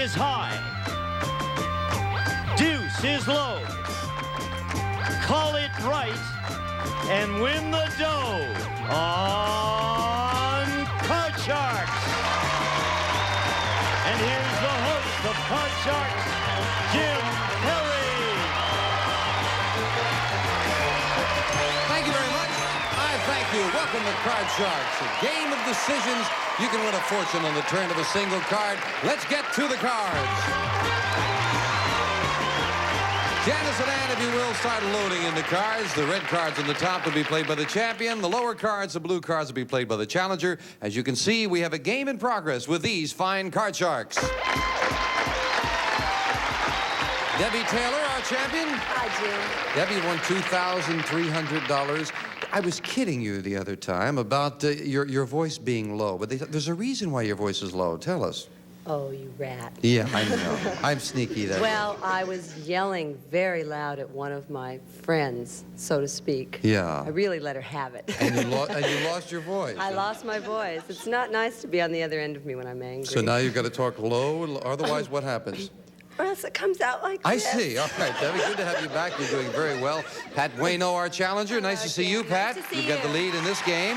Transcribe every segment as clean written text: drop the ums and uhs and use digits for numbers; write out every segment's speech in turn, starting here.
is high. Deuce is low. Call it right and win the dough on Card Sharks. And here's the host of Card Sharks, Jim Kelly. Thank you very much. Thank you. Welcome to Card Sharks, a game of decisions. You can win a fortune on the turn of a single card. Let's get to the cards. Janice and Ann, if you will, start loading in the cards. The red cards on the top will be played by the champion. The lower cards, the blue cards, will be played by the challenger. As you can see, we have a game in progress with these fine Card Sharks. Debbie Taylor, our champion. Hi, Jim. Debbie won $2,300. I was kidding you the other time about your voice being low, but there's a reason why your voice is low. Tell us. Oh, you rat. Yeah, I know. I'm sneaky that way. Well, I was yelling very loud at one of my friends, so to speak. Yeah. I really let her have it. And you lost your voice. I lost my voice. It's not nice to be on the other end of me when I'm angry. So now you've got to talk low, otherwise what happens? Or else it comes out like I this. see. All right, Debbie, good to have you back. You're doing very well. Pat Bueno, our challenger. Nice to see you, Pat. Nice to see You've got the lead in this game.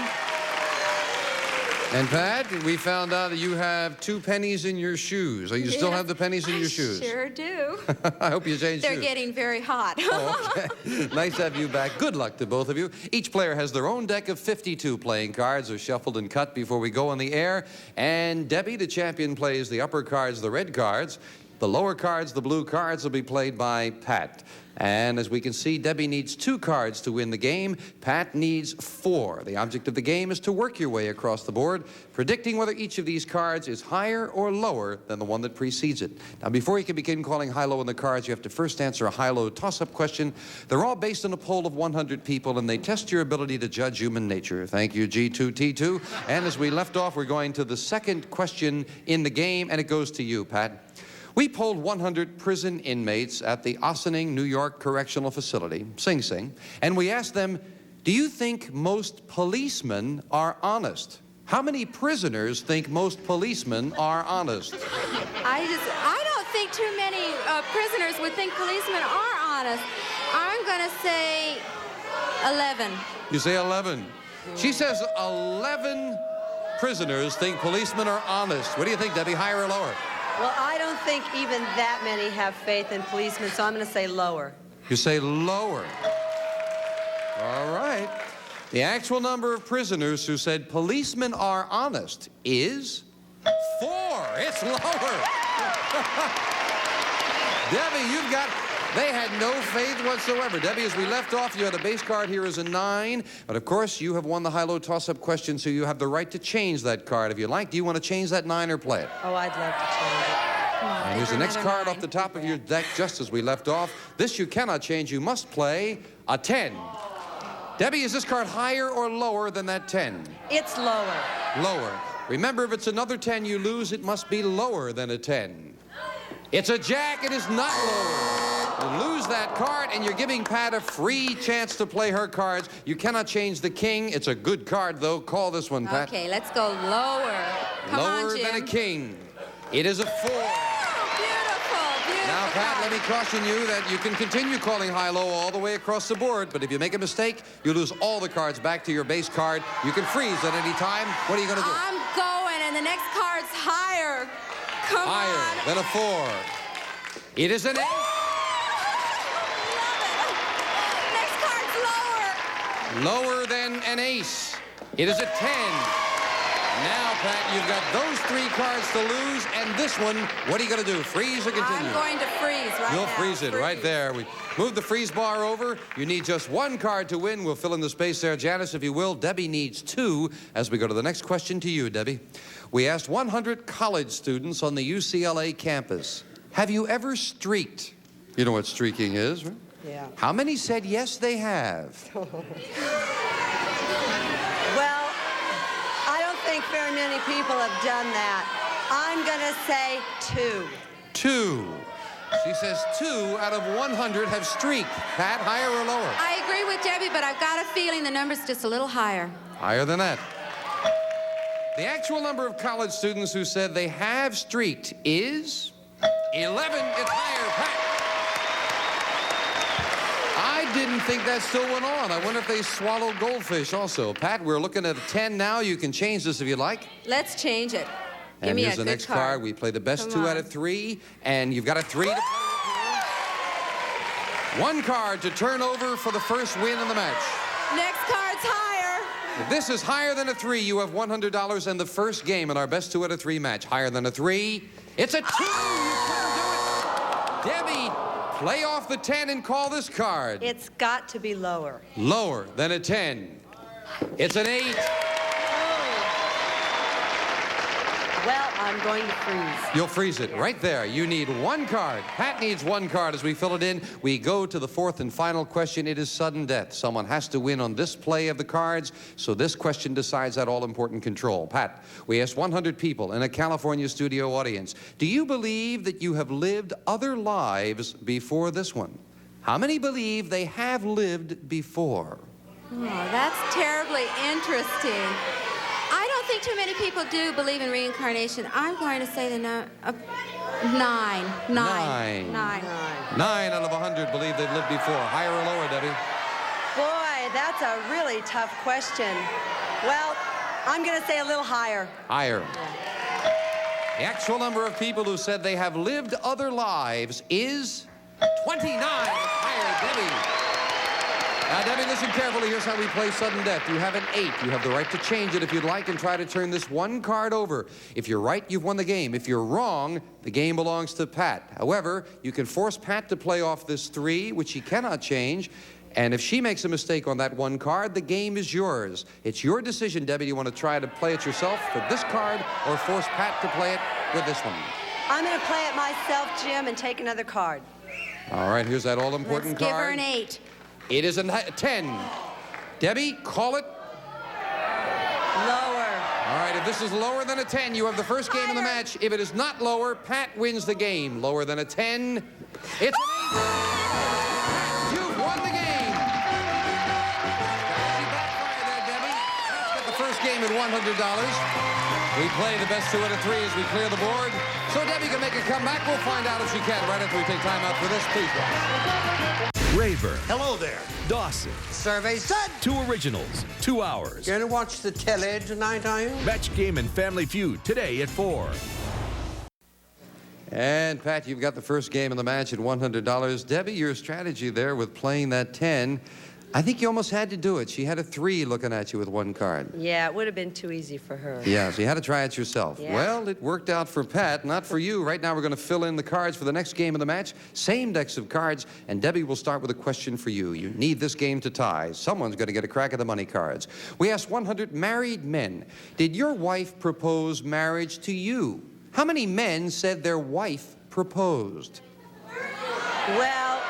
And Pat, we found out that you have 2 pennies in your shoes. You still have the pennies in your shoes? I sure do. I hope you changed They're shoes. getting very hot. Oh, okay. Nice to have you back. Good luck to both of you. Each player has their own deck of 52 playing cards. Are shuffled and cut before we go on the air. And Debbie, the champion, plays the upper cards, the red cards. The lower cards, the blue cards, will be played by Pat. And as we can see, Debbie needs 2 cards to win the game. Pat needs 4. The object of the game is to work your way across the board, predicting whether each of these cards is higher or lower than the one that precedes it. Now, before you can begin calling high-low on the cards, you have to first answer a high-low toss-up question. They're all based on a poll of 100 people, and they test your ability to judge human nature. Thank you, G2T2. And as we left off, we're going to the second question in the game, and it goes to you, Pat. We polled 100 prison inmates at the Ossining, New York Correctional Facility, Sing Sing, and we asked them, do you think most policemen are honest? How many prisoners think most policemen are honest? I don't think too many prisoners would think policemen are honest. I'm going to say 11. You say 11. She says 11 prisoners think policemen are honest. What do you think, Debbie, higher or lower? Well, I don't think even that many have faith in policemen, so I'm going to say lower. You say lower. All right. The actual number of prisoners who said policemen are honest is 4. It's lower. Debbie, you've got... They had no faith whatsoever. Debbie, as we left off, you had a base card here as a 9. But, of course, you have won the high-low toss-up question, so you have the right to change that card if you like. Do you want to change that 9 or play it? Oh, I'd love to change it. And here's the next card off the top of your deck, just as we left off. This you cannot change. You must play a 10. Debbie, is this card higher or lower than that 10? It's lower. Lower. Remember, if it's another 10 you lose, it must be lower than a 10. It's a jack. It is not lower. You lose that card, and you're giving Pat a free chance to play her cards. You cannot change the king. It's a good card, though. Call this one, Pat. Okay, let's go lower. Come Lower on, Jim. than a king. It is a 4. Beautiful, beautiful. Now, Pat, let me caution you that you can continue calling high-low all the way across the board, but if you make a mistake, you lose all the cards back to your base card. You can freeze at any time. What are you going to do? I'm going, and the next card's higher. Come on. Higher than a 4. It is an 8. Next card's lower. Lower than an ace. It is a 10. Now, Pat, you've got those 3 cards to lose, and this one, what are you going to do? Freeze or continue? I'm going to freeze right You'll now. freeze it right there. We move the freeze bar over. You need just 1 card to win. We'll fill in the space there. Janice, if you will. Debbie needs 2 as we go to the next question to you, Debbie. We asked 100 college students on the UCLA campus, have you ever streaked? You know what streaking is, right? Yeah. How many said yes, they have? Well, I don't think very many people have done that. I'm going to say 2. 2. She says 2 out of 100 have streaked. Pat, higher or lower? I agree with Debbie, but I've got a feeling the number's just a little higher. Higher than that. The actual number of college students who said they have streaked is 11. It's higher. Pat. I didn't think that still went on. I wonder if they swallow goldfish also. Pat, we're looking at a 10 now. You can change this if you like. Let's change it. Give And me here's a the good next card. We play the best Come 2 on. out of 3. And you've got a 3 to play with here. 1 card to turn over for the first win in the match. Next card's higher. If this is higher than a 3, you have $100 and the first game in our best 2 out of 3 match. Higher than a 3, it's a 2. You couldn't do it. Debbie, play off the 10 and call this card. It's got to be lower. Lower than a 10. It's an 8. Well, I'm going to freeze. You'll freeze it right there. You need 1 card. Pat needs 1 card as we fill it in. We go to the 4th and final question. It is sudden death. Someone has to win on this play of the cards, so this question decides that all-important control. Pat, we asked 100 people in a California studio audience, do you believe that you have lived other lives before this one? How many believe they have lived before? Oh, that's terribly interesting. I don't think too many people do believe in reincarnation. I'm going to say the 9. 9. 9 out of 100 believe they've lived before. Higher or lower, Debbie? Boy, that's a really tough question. Well, I'm going to say a little higher. Higher. The actual number of people who said they have lived other lives is 29. Higher, Debbie. Now, Debbie, listen carefully. Here's how we play sudden death. You have an 8. You have the right to change it if you'd like and try to turn this 1 card over. If you're right, you've won the game. If you're wrong, the game belongs to Pat. However, you can force Pat to play off this 3, which she cannot change. And if she makes a mistake on that 1 card, the game is yours. It's your decision, Debbie. Do you want to try to play it yourself for this card or force Pat to play it with this one? I'm going to play it myself, Jim, and take another card. All right, here's that all-important Let's card. give her an 8. It is a 10. Debbie, call it. Lower. All right, if this is lower than a 10, you have the first game in the match. If it is not lower, Pat wins the game. Lower than a 10, it's an 8. Pat, you've won the game. Strategy backfire there, Debbie. Pat's got the first game at $100. We play the best 2 out of 3 as we clear the board. So Debbie can make a comeback. We'll find out if she can right after we take time out for this. Please watch. Raver. Hello there. Dawson. Survey's done. 2 originals, 2 hours. Gonna watch the telly tonight, are you? Match Game and Family Feud today at 4. And Pat, you've got the first game in the match at $100. Debbie, your strategy there with playing that 10, I think you almost had to do it. She had a 3 looking at you with 1 card. Yeah, it would have been too easy for her. Yeah, so you had to try it yourself. Yeah. Well, it worked out for Pat, not for you. Right now, we're going to fill in the cards for the next game of the match. Same decks of cards, and Debbie will start with a question for you. You need this game to tie. Someone's going to get a crack at the money cards. We asked 100 married men, did your wife propose marriage to you? How many men said their wife proposed? Well,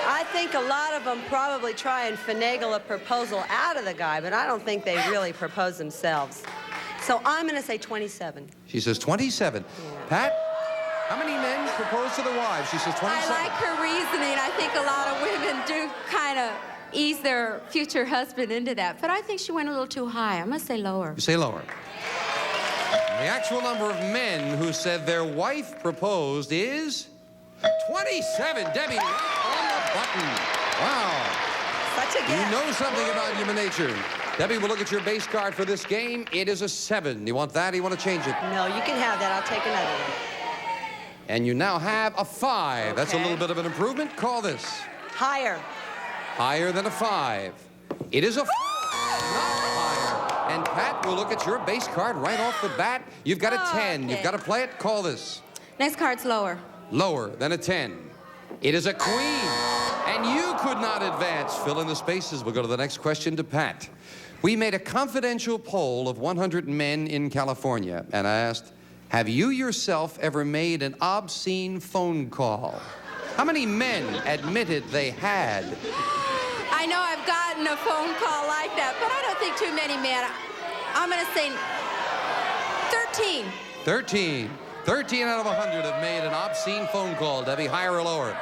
I think a lot of them probably try and finagle a proposal out of the guy, but I don't think they really propose themselves. So I'm going to say 27. She says 27. Yeah. Pat, how many men propose to their wives? She says 27. I like her reasoning. I think a lot of women do kind of ease their future husband into that. But I think she went a little too high. I'm going to say lower. You say lower. The actual number of men who said their wife proposed is 27. Debbie, right on the button. Wow. Such a You guess. know something about human nature. Debbie, we'll look at your base card for this game. It is a 7. You want that or you want to change it? No, you can have that. I'll take another one. And you now have a 5. That's a Okay. little bit of an improvement. Call this. Higher. Higher than a 5. It is a 4. Not higher. And Pat, we'll look at your base card right off the bat. You've got a 10. Okay. You've got to play it. Call this. Next card's lower. Lower than a 10. It is a queen. And you could not advance. Fill in the spaces. We'll go to the next question to Pat. We made a confidential poll of 100 men in California, and I asked, have you yourself ever made an obscene phone call? How many men admitted they had? I know I've gotten a phone call like that, but I don't think too many men. I'm going to say 13. 13. 13 out of 100 have made an obscene phone call. Debbie, higher or lower?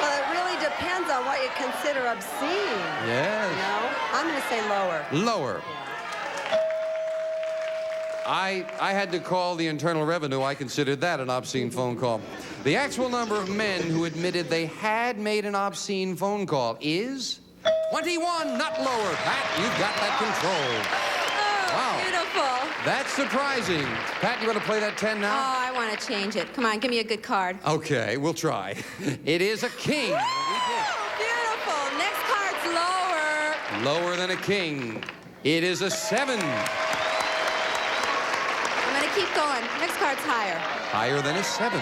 Well, it really depends on what you consider obscene. Yes. No, I'm going to say lower. Lower. I had to call the Internal Revenue. I considered that an obscene phone call. The actual number of men who admitted they had made an obscene phone call is 21, not lower. Pat, you've got that controlled. Oh, Wow. beautiful. That's surprising. Pat, you want to play that 10 Oh, now? I want to change it. Come on, give me a good card. Okay, we'll try. It is a king. Beautiful. Next card's lower. Lower than a king. It is a 7. I'm going to keep going. Next card's higher. Higher than a 7.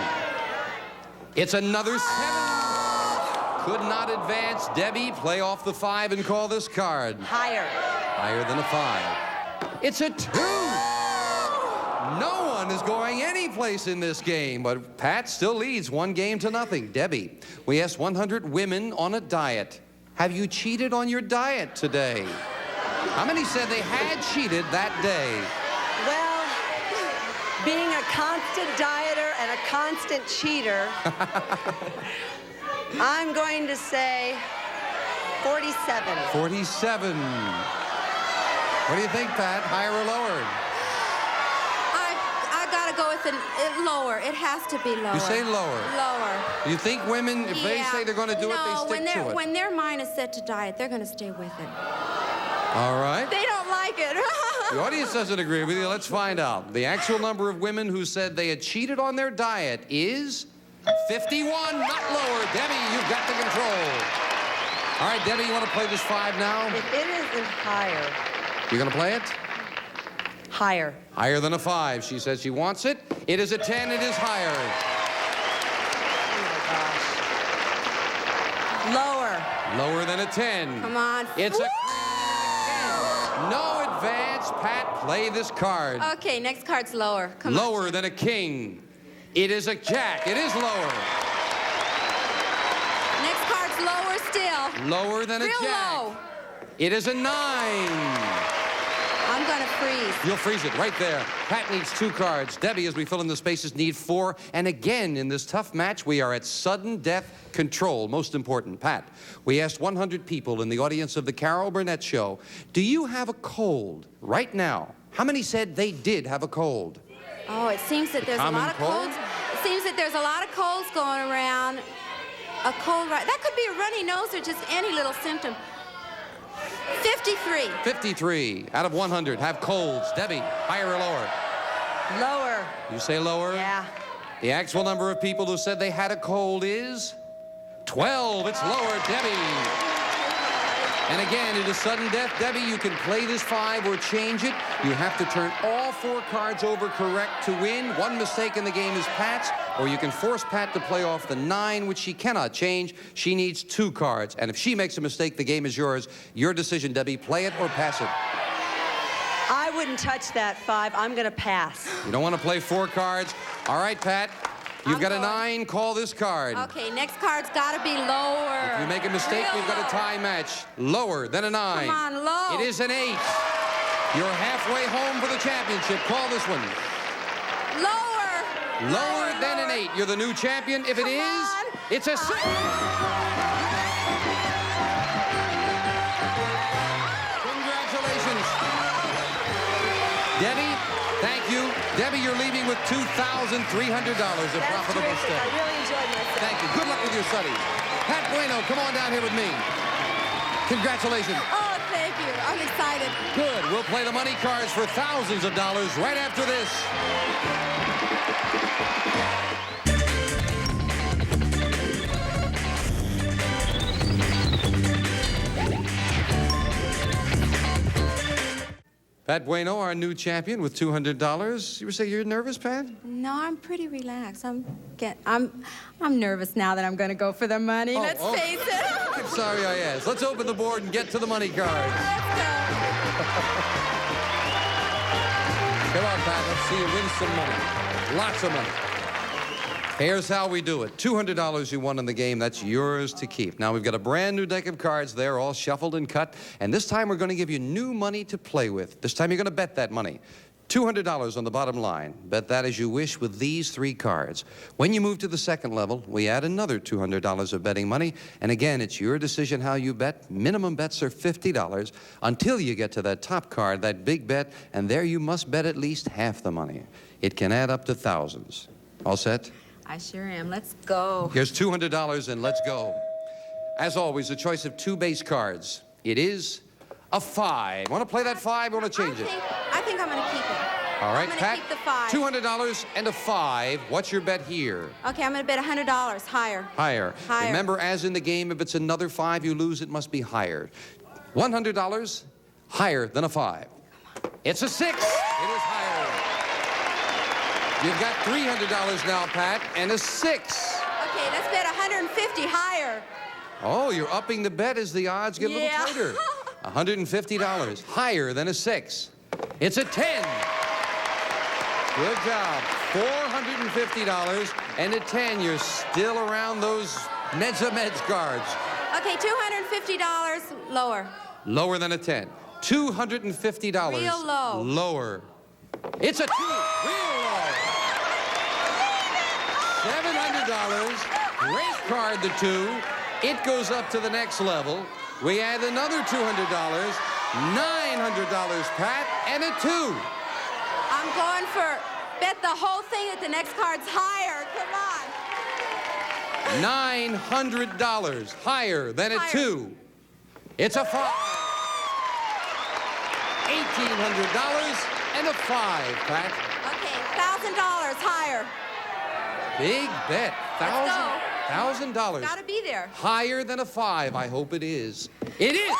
It's another 7. Could not advance. Debbie, play off the 5 and call this card. Higher. Higher than a 5. It's a 2. No one is going any place in this game, but Pat still leads 1 game to nothing. Debbie, we asked 100 women on a diet. Have you cheated on your diet today? How many said they had cheated that day? Well, being a constant dieter and a constant cheater, I'm going to say 47. 47. What do you think, Pat? Higher or lower? I got to go with lower. It has to be lower. You say lower. Lower. You think women, if they say they're going to do it, they stick to it? When their mind is set to diet, they're going to stay with it. All right. They don't like it. The audience doesn't agree with you. Let's find out. The actual number of women who said they had cheated on their diet is 51, not lower. Debbie, you've got the control. All right, Debbie, you want to play this 5 now? If it isn't higher, You going to play it? higher. Higher than a 5. She says she wants it. It is a 10. It is higher. Oh, my gosh. Lower. Lower than a 10. Come on. It's a... No advance. Pat, play this card. Okay, next card's lower. Come on. Lower than a king. It is a jack. It is lower. Next card's lower still. Lower than a Real jack. low. It is a 9. I'm going to freeze. You'll freeze it right there. Pat needs 2 cards. Debbie, as we fill in the spaces, need 4. And again, in this tough match, we are at sudden death control. Most important, Pat, we asked 100 people in the audience of the Carol Burnett Show, do you have a cold right now? How many said they did have a cold? Oh, it seems that there's a common lot of cold? colds. It seems that there's a lot of colds going around. A cold, that could be a runny nose or just any little symptom. 53. 53 out of 100 have colds. Debbie, higher or lower? Lower. You say lower? Yeah. The actual number of people who said they had a cold is 12. It's lower, Debbie. And again, it is sudden death. Debbie, you can play this 5 or change it. You have to turn all 4 cards over correct to win. 1 mistake in the game is Pat's, or you can force Pat to play off the 9, which she cannot change. She needs 2 cards, and if she makes a mistake, the game is yours. Your decision, Debbie. Play it or pass it. I wouldn't touch that 5. I'm going to pass. You don't want to play 4 cards. All right, Pat. You've got a 9. Call this card. Okay, next card's got to be lower. If you make a mistake, Real we've got a low. tie match. Lower than a 9. Come on, low. It is an 8. You're halfway home for the championship. Call this one. Lower. Lower than an 8. You're the new champion. If it Come is, on. it's a 6. Congratulations. Debbie, thank you. Debbie, you're leaving with $2,300 of That's profitable terrific. stuff. I really enjoyed myself. Thank you. Good luck with your studies. Pat Bueno, come on down here with me. Congratulations. Oh, thank you. I'm excited. Good. We'll play the money cards for thousands of dollars right after this. Pat Bueno, our new champion with $200. You say you're nervous, Pat? No, I'm pretty relaxed. I'm nervous now that I'm going to go for the money. Oh, Let's oh. face it. I'm sorry I asked. Let's open the board and get to the money cards. Let's go. Come on, Pat. Let's see you win some money. Lots of money. Here's how we do it. $200 you won in the game. That's yours to keep. Now, we've got a brand new deck of cards there, all shuffled and cut. And this time, we're going to give you new money to play with. This time, you're going to bet that money. $200 on the bottom line. Bet that as you wish with these 3 cards. When you move to the second level, we add another $200 of betting money. And again, it's your decision how you bet. Minimum bets are $50 until you get to that top card, that big bet, and there you must bet at least half the money. It can add up to thousands. All set? I sure am. Let's go. Here's $200 and let's go. As always, a choice of 2 base cards. It is a 5. Want to play that 5? Want to change it? I think I'm going to keep it. All right, I'm gonna Pat. keep the 5. $200 and a 5. What's your bet here? Okay, I'm going to bet $100 higher. Higher. Higher. Remember, as in the game, if it's another 5 you lose, it must be higher. $100 higher than a 5. It's a 6. It is higher. You've got $300 now, Pat, and a 6. Okay, let's bet $150 higher. Oh, you're upping the bet as the odds get a little tighter. $150 higher than a 6. It's a 10. Good job. $450 and a 10. You're still around those Meds cards. Okay, $250 lower. Lower than a 10. $250. Real low. Lower. It's a 2. Real low. $700. Race card the 2. It goes up to the next level. We add another $200. $900, Pat, and a 2. I'm going for bet the whole thing that the next card's higher. Come on. $900 higher than a 2. It's a 5. $1,800 and a 5, Pat. Okay, $1,000 higher. Big bet. $1,000. Gotta be there. Higher than a 5. I hope it is. It is.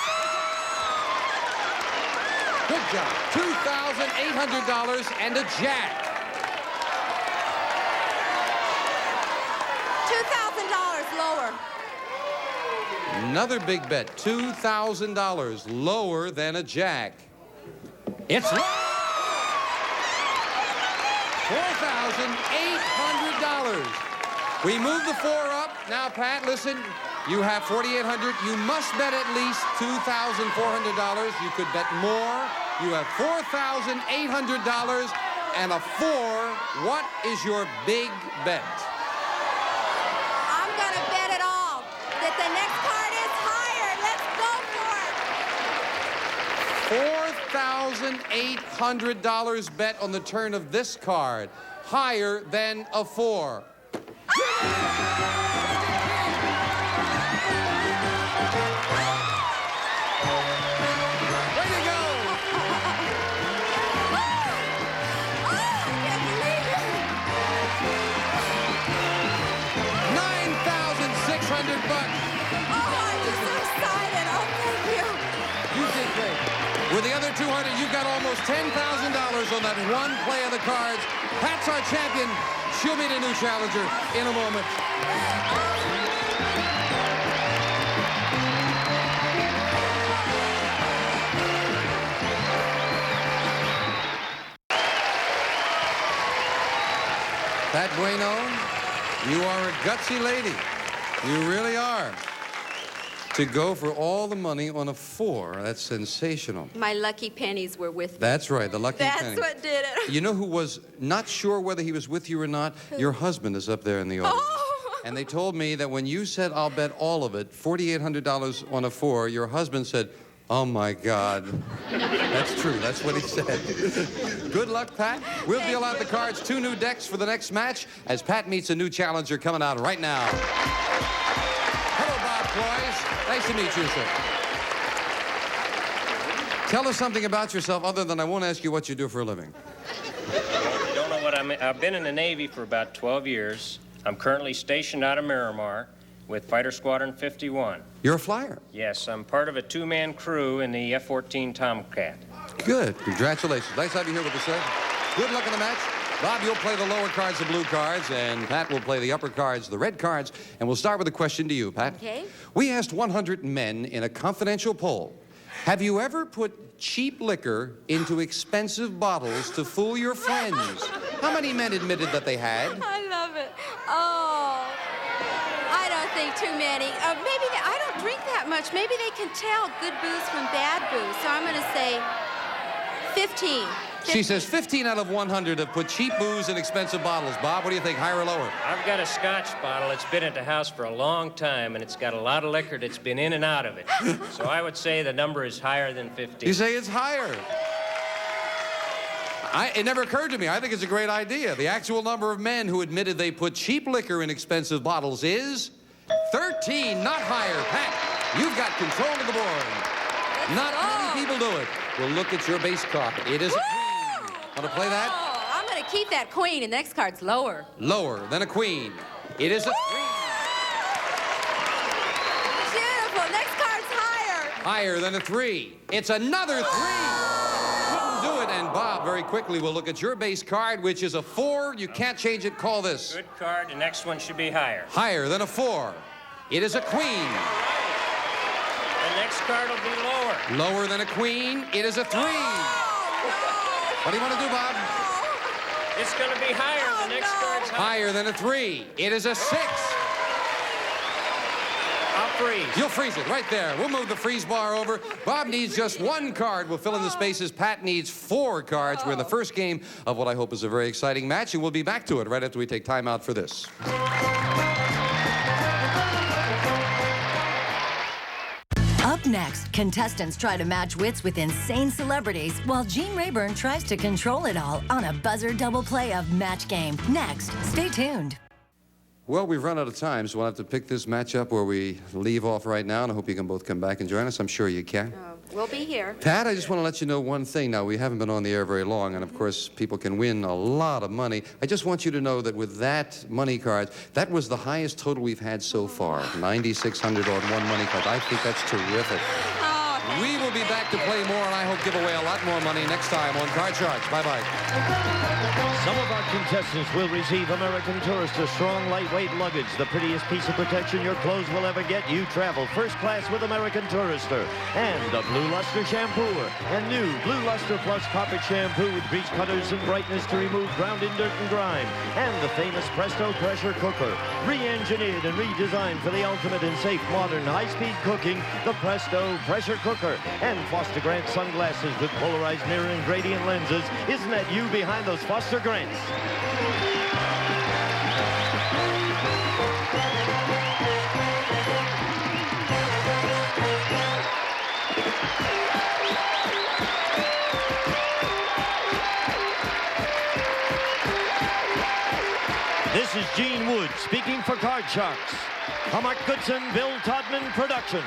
Good job. $2,800 and a jack. $2,000 lower. Another big bet. $2,000 lower than a jack. It's $4,800. We move the 4 up. Now, Pat, listen. You have $4,800. You must bet at least $2,400. You could bet more. You have $4,800 and a 4. What is your big bet? I'm gonna bet it all. That the next card is higher. Let's go for it. $4,800 bet on the turn of this card. Higher than a 4. With the other 200, you've got almost $10,000 on that one play of the cards. Pat's our champion. She'll meet a new challenger in a moment. Pat Bueno, you are a gutsy lady. You really are. To go for all the money on a 4, that's sensational. My lucky pennies were with me. That's right, the lucky penny. That's what did it. You know who was not sure whether he was with you or not? Your husband is up there in the audience. Oh. And they told me that when you said, I'll bet all of it, $4,800 on a 4, your husband said, oh, my God. That's true. That's what he said. Good luck, Pat. We'll deal out the cards. 2 new decks for the next match as Pat meets a new challenger coming out right now. Hello, Bob Cloyes. Nice to meet you, sir. Tell us something about yourself other than I won't ask you what you do for a living. You don't know what I've been in the Navy for about 12 years. I'm currently stationed out of Miramar with Fighter Squadron 51. You're a flyer. Yes, I'm part of a 2-man crew in the F-14 Tomcat. Good. Congratulations. Nice to have you here with us, sir. Good luck in the match. Bob, you'll play the lower cards, the blue cards, and Pat will play the upper cards, the red cards. And we'll start with a question to you, Pat. Okay. We asked 100 men in a confidential poll, have you ever put cheap liquor into expensive bottles to fool your friends? How many men admitted that they had? I love it. Oh, I don't think too many. Maybe I don't drink that much. Maybe they can tell good booze from bad booze. So I'm going to say 15. She says 15 out of 100 have put cheap booze in expensive bottles. Bob, what do you think, higher or lower? I've got a Scotch bottle. It's been at the house for a long time, and it's got a lot of liquor that's been in and out of it. So I would say the number is higher than 15. You say it's higher. It never occurred to me. I think it's a great idea. The actual number of men who admitted they put cheap liquor in expensive bottles is 13, not higher. Pat, you've got control of the board. Not many people do it. We'll look at your base card. It is a queen. Want to play that? Oh, I'm going to keep that queen, and the next card's lower. Lower than a queen. It is a 3. Beautiful. Next card's higher. Higher than a 3. It's another 3. Couldn't do it. And Bob, very quickly, we'll look at your base card, which is a 4. You can't change it. Call this. Good card. The next one should be higher. Higher than a 4. It is a queen. The next card will be lower. Lower than a queen. It is a 3. What do you want to do, Bob? It's going to be higher. The next card's higher. Higher than a 3. It is a 6. I'll freeze. You'll freeze it right there. We'll move the freeze bar over. Bob needs just 1 card. We'll fill in the spaces. Pat needs 4 cards. We're in the first game of what I hope is a very exciting match, and we'll be back to it right after we take time out for this. Up next, contestants try to match wits with insane celebrities while Gene Rayburn tries to control it all on a buzzer double play of Match Game. Next, stay tuned. Well, we've run out of time, so we'll have to pick this match up where we leave off right now, and I hope you can both come back and join us. I'm sure you can. We'll be here. Pat, I just want to let you know one thing. Now, we haven't been on the air very long, and of course, people can win a lot of money. I just want you to know that with that money card, that was the highest total we've had so far, 9,600 on 1 money card. I think that's terrific. We will be back to play more, and I hope give away a lot more money next time on Card Sharks. Bye-bye. Some of our contestants will receive American Tourister strong, lightweight luggage, the prettiest piece of protection your clothes will ever get. You travel first class with American Tourister. And a Blue Luster shampoo. And new Blue Luster Plus carpet shampoo with grease cutters and brightness to remove ground-in dirt and grime. And the famous Presto pressure cooker. Re-engineered and redesigned for the ultimate in safe, modern, high-speed cooking, the Presto pressure cooker. And Foster Grant sunglasses with polarized mirror and gradient lenses. Isn't that you behind those Foster Grants? This is Gene Wood speaking for Card Sharks. A Mark Goodson-Bill Todman production.